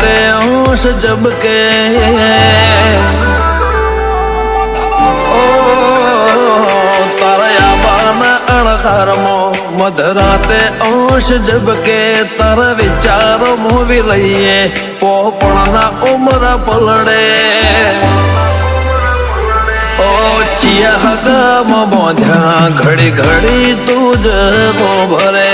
मधराते होश जब के ओ तारा बाना अणखारमो मधराते होश जब के तारा विचारो मोवी लईए पोपणना उमरा पलड़े ओ चिया हगाम बोध्या घड़ी घड़ी तुझ को भरे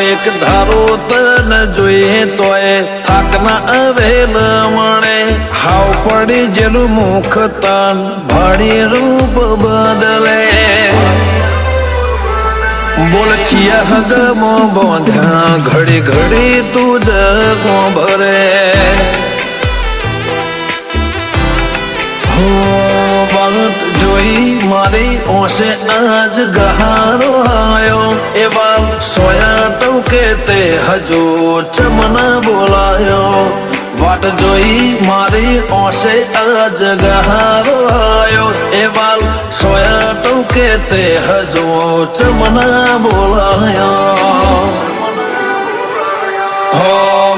एक धारो तन जोए तोए थाकना अवेल मणे हाव पड़ी जेलू मुख तन भाड़ी रूप बदले बोल छिया हगमो बोध्या घड़ी घड़ी तुझ को भरे बात जोई मारी ओसे आज गहारो आयो एवा सोया टौके ते हजू चमना बोलायो वाट जोई मारी ओसे आज गहारो आयो एवा सोया टौके ते हजू चमना बोलायो हो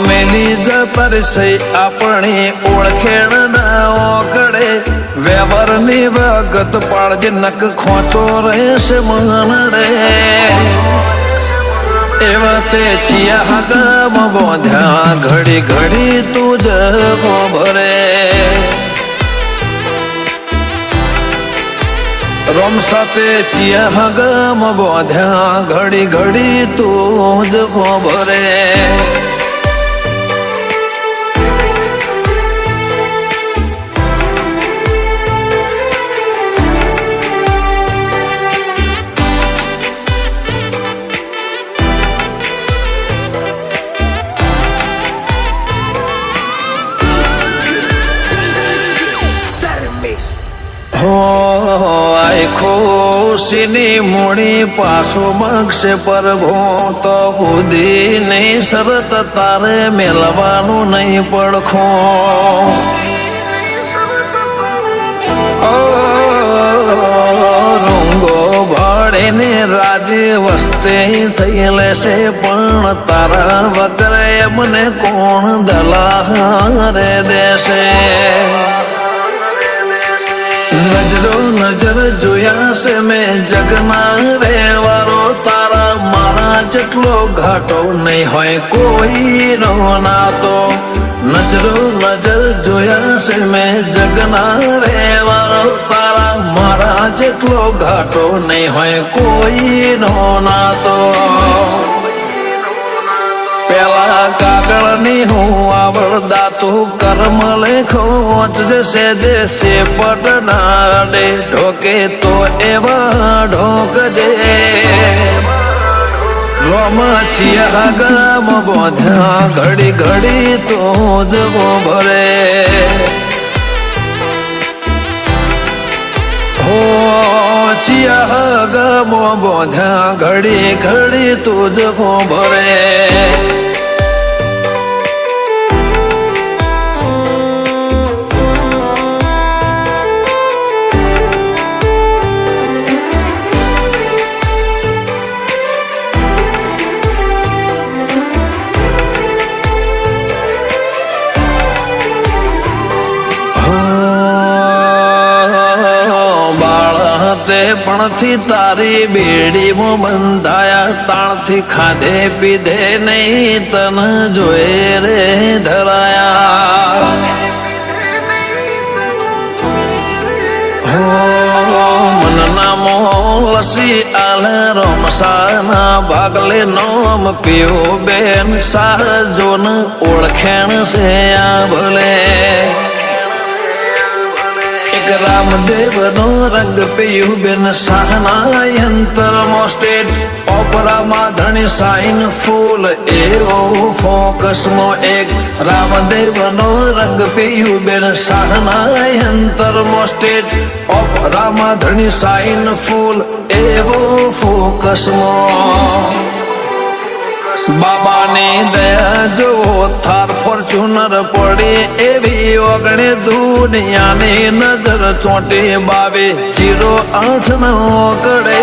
मेली जतर से अपनी ओळखेण ना ओकड़े व्यवहारनी वगत पाड़जे नक खोचो रहेशे मनड़े एवते चिया हगाम बोध्या घड़ी घड़ी तुझ को भरे रोम साथे चिया हगाम बोध्या घड़ी घड़ी तुझ को भरे आई खुशीनी मुड़ी पासो मगसे प्रभु तो खुदी नहीं शरत तारे मेलवानु नहीं पड़खो रंगो भाड़े ने राजी वस्ते थैले से पण तारा वगरे मने कोण दलाहारे देशे नजरो नजर जोया से मैं जगना व्यवहारो तारा मारा जटलो घाटो नहीं होए कोई रोना तो नजरो नजर जोया से मैं जगना व्यवहारो तारा मारा जटलो घाटो नहीं होए कोई रोना तो पेला कागळनी हूँ आवड़दा तू कर्म लेखो जैसे जैसे पटना डे ढोके तो एवा ढोक जे रोम चिया गाम बोध्या घड़ी घड़ी तो जगो भरे हो चिया गाम बोध्या घड़ी घड़ी तो जगो भरे पण थी तारी बेड़ी मो बंधाया ताण थी खाधे पीधे नहीं तन जोए रे धराया हो मन नामो लसी आले रोमसाना भागले नोम पियो बेन साजोन ओळखेण से आ भले रामदेव नो रंग पियु बिन सहना यंत्र मोस्टेड ओपरा माधणी साइन फूल एवो फोकस मो एक रामदेव नो रंग पियु बिन सहना यंत्र मोस्टेड ओपरा माधणी साइन फूल एवो फोकस मो बाबा ने दया जो थार फॉर्च्यूनर पड़े एवी ओगणे दुनिया ने नजर चोटे बावे 08 न ओगड़े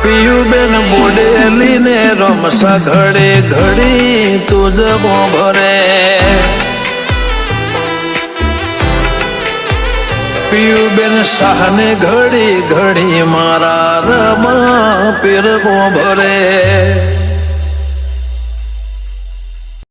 પિયુબેન બોડેલી ને રમસા ઘડે ઘડી તુજ ભરે પિયુબેન શાહને ઘડી ઘડી મારા રમા પીર ભરે